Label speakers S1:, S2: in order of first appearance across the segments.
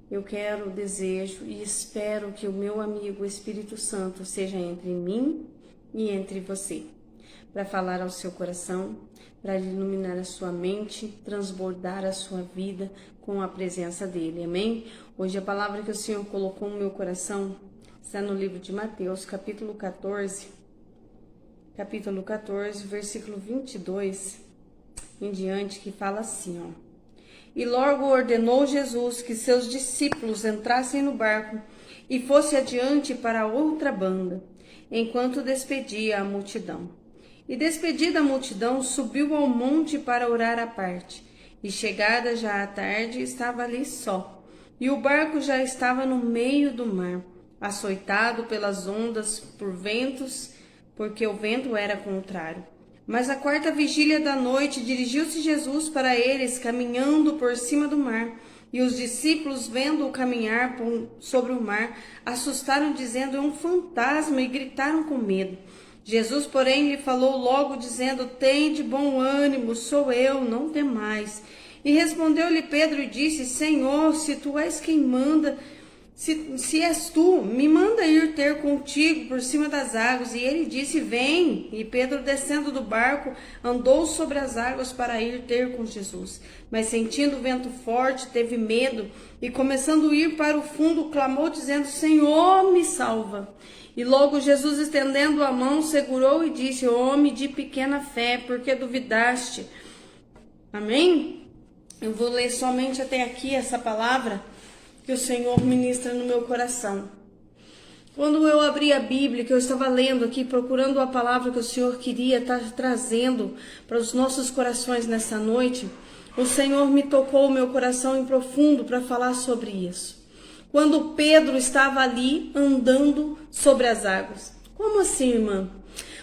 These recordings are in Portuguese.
S1: Eu quero, desejo e espero que o meu amigo Espírito Santo seja entre mim e entre você, para falar ao seu coração, para iluminar a sua mente, transbordar a sua vida com a presença dele, amém? Hoje a palavra que o Senhor colocou no meu coração está no livro de Mateus, capítulo 14, versículo 22 em diante, que fala assim, ó. E logo ordenou Jesus que seus discípulos entrassem no barco e fosse adiante para outra banda, enquanto despedia a multidão. E despedida a multidão, subiu ao monte para orar à parte. E chegada já à tarde, estava ali só. E o barco já estava no meio do mar, açoitado pelas ondas, por ventos, porque o vento era contrário. Mas à quarta vigília da noite, dirigiu-se Jesus para eles, caminhando por cima do mar. E os discípulos, vendo-o caminhar sobre o mar, assustaram, dizendo, é um fantasma, e gritaram com medo. Jesus, porém, lhe falou logo, dizendo, tende bom ânimo, sou eu, não temais. E respondeu-lhe Pedro e disse, Senhor, se tu és quem manda, se és tu, me manda ir ter contigo por cima das águas. E ele disse, vem. E Pedro, descendo do barco, andou sobre as águas para ir ter com Jesus. Mas sentindo o vento forte, teve medo, e começando a ir para o fundo, clamou, dizendo, Senhor, me salva. E logo Jesus, estendendo a mão, segurou e disse, homem de pequena fé, por que duvidaste? Amém? Eu vou ler somente até aqui essa palavra que o Senhor ministra no meu coração. Quando eu abri a Bíblia, que eu estava lendo aqui, procurando a palavra que o Senhor queria estar trazendo para os nossos corações nessa noite, o Senhor me tocou o meu coração em profundo para falar sobre isso. Quando Pedro estava ali andando sobre as águas. Como assim, irmã?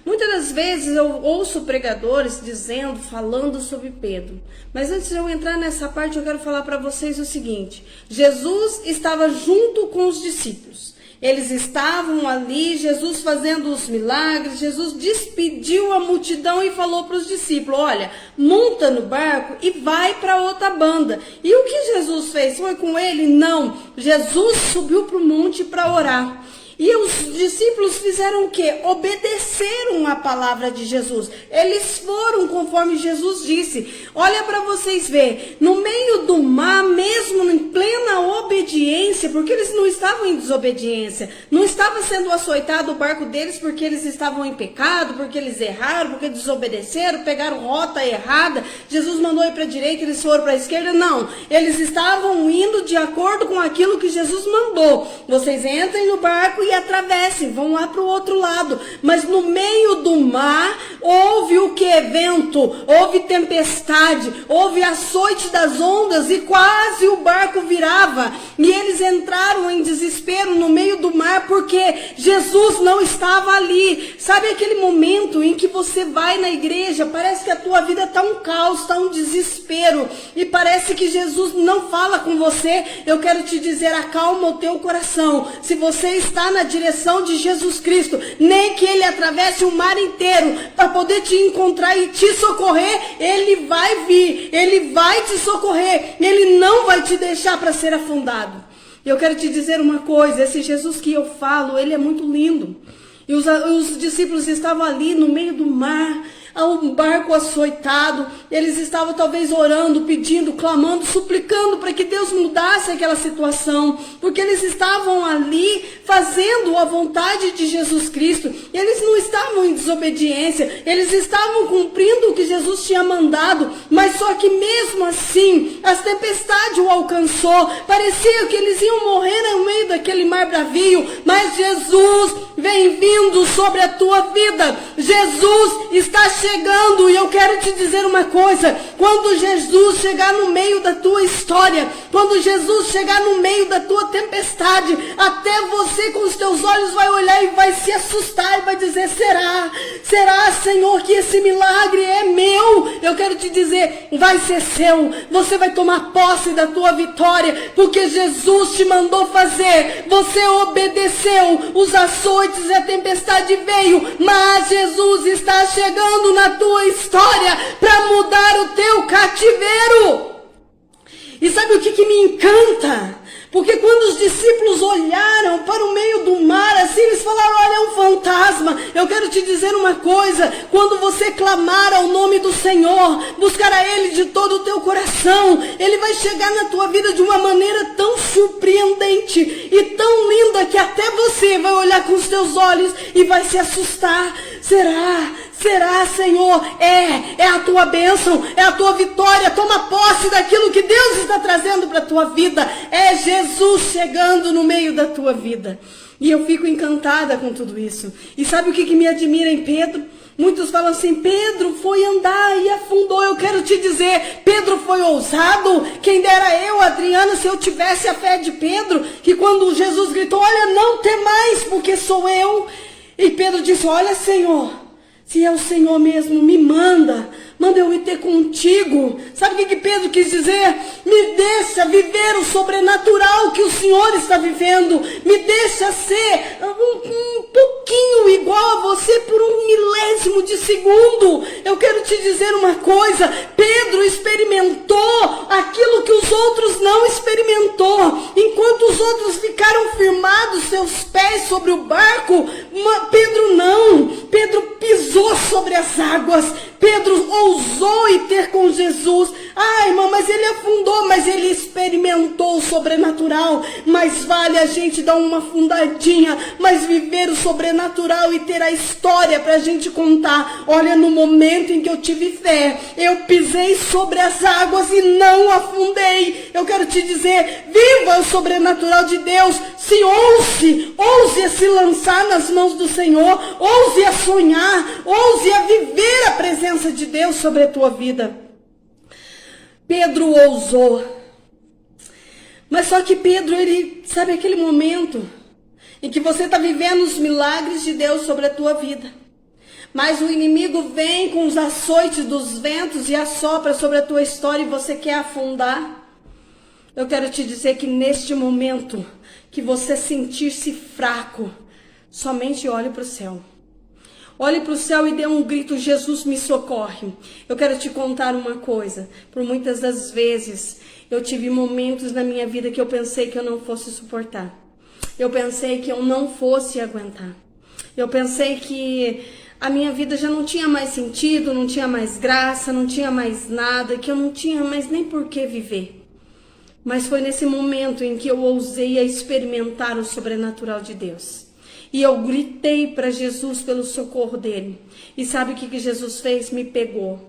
S1: Muitas das vezes eu ouço pregadores dizendo, falando sobre Pedro. Mas antes de eu entrar nessa parte, eu quero falar para vocês o seguinte. Jesus estava junto com os discípulos. Eles estavam ali, Jesus fazendo os milagres. Jesus despediu a multidão e falou para os discípulos, olha, monta no barco e vai para outra banda. E o que Jesus fez? Foi com ele? Não. Jesus subiu para o monte para orar. E os discípulos fizeram o quê? Obedeceram a palavra de Jesus. Eles foram conforme Jesus disse. Olha para vocês verem. No meio do mar, mesmo em plena obediência, porque eles não estavam em desobediência. Não estava sendo açoitado o barco deles porque eles estavam em pecado, porque eles erraram, porque desobedeceram, pegaram rota errada. Jesus mandou ir para a direita, eles foram para a esquerda. Não. Eles estavam indo de acordo com aquilo que Jesus mandou. Vocês entrem no barco e atravessem, vão lá para o outro lado. Mas no meio do mar, houve o que? Vento, houve tempestade, houve açoite das ondas e quase o barco virava. E eles entraram em desespero no meio do mar porque Jesus não estava ali. Sabe aquele momento em que você vai na igreja, parece que a tua vida está um caos, está um desespero e parece que Jesus não fala com você? Eu quero te dizer, acalma o teu coração. Se você está na direção de Jesus Cristo, nem que ele atravesse o mar inteiro para poder te encontrar e te socorrer, ele vai vir, ele vai te socorrer, ele não vai te deixar para ser afundado. Eu quero te dizer uma coisa, esse Jesus que eu falo, ele é muito lindo. E os discípulos estavam ali no meio do mar, um barco açoitado, eles estavam talvez orando, pedindo, clamando, suplicando para que Deus mudasse aquela situação, porque eles estavam ali fazendo a vontade de Jesus Cristo, eles não estavam em desobediência, eles estavam cumprindo o que Jesus tinha mandado, mas só que mesmo assim, as tempestades o alcançou, parecia que eles iam morrer no meio daquele mar bravio, mas Jesus vem vindo sobre a tua vida, Jesus está chegando, e eu quero te dizer uma coisa, quando Jesus chegar no meio da tua história, quando Jesus chegar no meio da tua tempestade, até você com os teus olhos vai olhar e vai se assustar e vai dizer, será Senhor que esse milagre é meu? Eu quero te dizer, vai ser seu, você vai tomar posse da tua vitória, porque Jesus te mandou fazer, você obedeceu, os açoites e a tempestade veio, mas Jesus está chegando na tua história para mudar o teu cativeiro. E sabe o que me encanta? Porque quando os discípulos olharam para o meio do mar, assim eles falaram, olha, é um fantasma. Eu quero te dizer uma coisa, quando você clamar ao nome do Senhor, buscar a Ele de todo o teu coração, Ele vai chegar na tua vida de uma maneira tão surpreendente e tão linda que até você vai olhar com os teus olhos e vai se assustar. Será, Senhor? É a tua bênção, é a tua vitória. Toma posse daquilo que Deus está trazendo para a tua vida. É Jesus chegando no meio da tua vida. E eu fico encantada com tudo isso. E sabe o que me admira em Pedro? Muitos falam assim, Pedro foi andar e afundou. Eu quero te dizer, Pedro foi ousado. Quem dera eu, Adriana, se eu tivesse a fé de Pedro, que quando Jesus gritou, olha, não temais, porque sou eu. E Pedro disse, olha, Senhor, se é o Senhor mesmo, me manda eu ir ter contigo. Sabe o que Pedro quis dizer? Me deixa viver o sobrenatural que o Senhor está vivendo. Me deixa ser um pouquinho igual a você por um milésimo de segundo. Eu quero te dizer uma coisa. Pedro experimentou aquilo que os outros não experimentou. Enquanto os outros ficaram firmados seus pés sobre o barco, Pedro não. Pedro pisou sobre as águas. Pedro ousou ir ter com Jesus. Ah, irmã, mas ele afundou, mas ele experimentou o sobrenatural. Mais vale a gente dar uma afundadinha, mas viver o sobrenatural e ter a história para a gente contar. Olha, no momento em que eu tive fé, eu pisei sobre as águas e não afundei. Eu quero te dizer, viva o sobrenatural de Deus. Se ouse a se lançar nas mãos do Senhor, ouse a sonhar, ouse a viver a presença de Deus sobre a tua vida. Pedro ousou. Mas só que Pedro, ele, sabe aquele momento em que você está vivendo os milagres de Deus sobre a tua vida, mas o inimigo vem com os açoites dos ventos e assopra sobre a tua história e você quer afundar? Eu quero te dizer que neste momento que você sentir-se fraco, somente olhe para o céu. Olhe para o céu e dê um grito, Jesus me socorre. Eu quero te contar uma coisa. Por muitas das vezes, eu tive momentos na minha vida que eu pensei que eu não fosse suportar. Eu pensei que eu não fosse aguentar. Eu pensei que a minha vida já não tinha mais sentido, não tinha mais graça, não tinha mais nada, que eu não tinha mais nem por que viver. Mas foi nesse momento em que eu ousei a experimentar o sobrenatural de Deus. E eu gritei para Jesus pelo socorro dele. E sabe o que Jesus fez? Me pegou.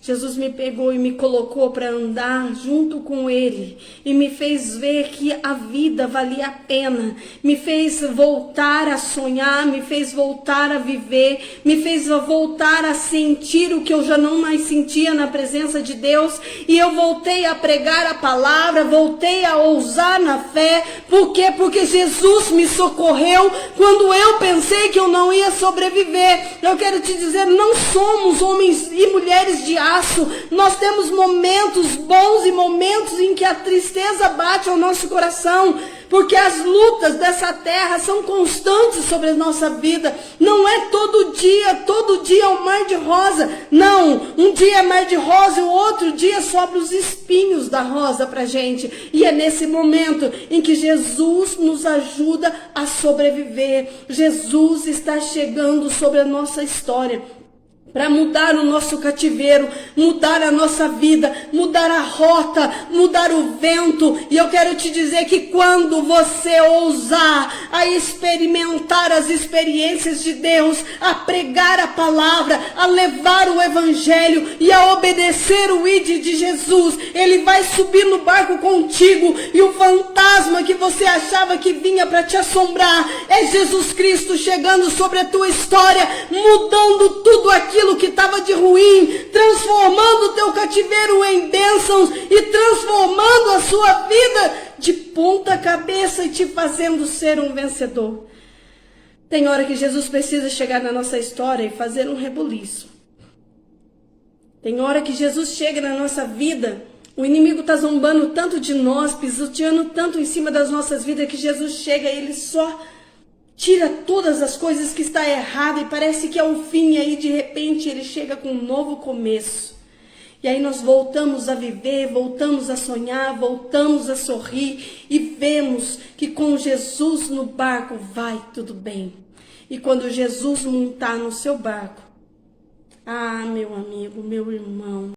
S1: Jesus me pegou e me colocou para andar junto com ele. E me fez ver que a vida valia a pena. Me fez voltar a sonhar, me fez voltar a viver. Me fez voltar a sentir o que eu já não mais sentia na presença de Deus. E eu voltei a pregar a palavra, voltei a ousar na fé. Por quê? Porque Jesus me socorreu quando eu pensei que eu não ia sobreviver. Eu quero te dizer, não somos homens e mulheres de aço. Nós temos momentos bons e momentos em que a tristeza bate ao nosso coração, porque as lutas dessa terra são constantes sobre a nossa vida. Não é todo dia um mar de rosa. Não, um dia é mar de rosa e o outro dia sobra os espinhos da rosa pra gente. E é nesse momento em que Jesus nos ajuda a sobreviver. Jesus está chegando sobre a nossa história para mudar o nosso cativeiro, mudar a nossa vida, mudar a rota, mudar o vento. E eu quero te dizer que quando você ousar a experimentar as experiências de Deus, a pregar a palavra, a levar o evangelho e a obedecer o ide de Jesus, ele vai subir no barco contigo e o fantasma que você achava que vinha para te assombrar é Jesus Cristo chegando sobre a tua história, mudando tudo aquilo que estava de ruim, transformando o teu cativeiro em bênçãos e transformando a sua vida de ponta cabeça e te fazendo ser um vencedor. Tem hora que Jesus precisa chegar na nossa história e fazer um rebuliço. Tem hora que Jesus chega na nossa vida, o inimigo está zombando tanto de nós, pisoteando tanto em cima das nossas vidas, que Jesus chega e ele só tira todas as coisas que está errada e parece que é o fim, e aí de repente ele chega com um novo começo. E aí nós voltamos a viver, voltamos a sonhar, voltamos a sorrir e vemos que com Jesus no barco vai tudo bem. E quando Jesus montar no seu barco, ah, meu amigo, meu irmão,